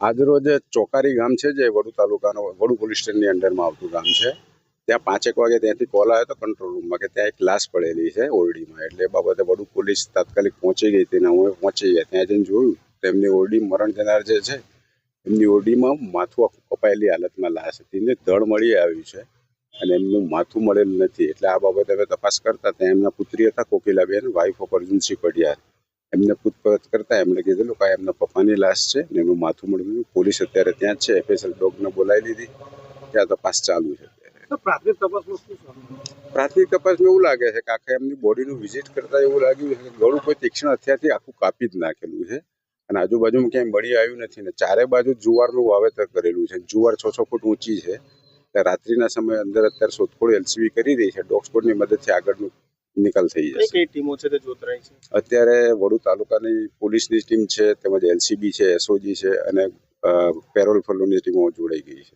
આજરોજ ચોકારી ગામ છે, જે વડુ તાલુકાનો વડુ પોલીસ સ્ટેશનની અંડરમાં આવતું ગામ છે. ત્યાં 5 વાગે ત્યાંથી કોલ આવ્યો હતો કંટ્રોલ રૂમમાં કે ત્યાં એક લાશ પડેલી છે ઓરડીમાં. એટલે એ બાબતે વડુ પોલીસ તાત્કાલિક પહોંચી ગઈ હતી ને અમે પહોંચી ગયા. ત્યાં જઈને જોયું તો એમની ઓરડી મરણ જનાર જે છે એમની ઓરડીમાં માથું આખું કપાયેલી હાલતમાં લાશ હતી ને ધડ મળી આવ્યું છે અને એમનું માથું મળેલું નથી. એટલે આ બાબતે અમે તપાસ કરતા ત્યાં એમના પુત્રી હતા કોકિલાબેન, વાઇફ ઓફ અર્જુનસિંહ પડિયાર. એમને પૂછપરછ કરતા એમણે કીધેલું કે એમના પપ્પાની લાશ છે ને એનું માથું મળ્યું. પોલીસ અત્યારે ત્યાં જ છે, એફએસએલ ડોગને બોલાવી લીધી, ત્યાં તપાસ ચાલુ છે. પ્રાથમિક તપાસમાં એવું લાગે છે કે આખા એમની બોડીનું વિઝિટ કરતા એવું લાગ્યું છે કે ગળું કોઈ તીક્ષ્ણ હથિયારથી આખું કાપી જ નાખેલું છે અને આજુબાજુમાં ક્યાંય મળી આવ્યું નથી ને ચારે બાજુ જુવારનું વાવેતર કરેલું છે. જુવાર 6 ફૂટ ઊંચી છે. રાત્રિના સમયે અંદર અત્યારે શોધખોળ એલસીબી કરી રહી છે. ડોગ સ્કોડની મદદથી આગળનું નિકાલ થઈ જશે. કઈ ટીમો છે તે જોતરાઈ છે? અત્યારે વડુ તાલુકાની પોલીસની ટીમ છે, તેમજ એલસીબી છે, એસઓજી છે અને પેરોલ ફલોની ટીમો જોડાઈ ગઈ છે.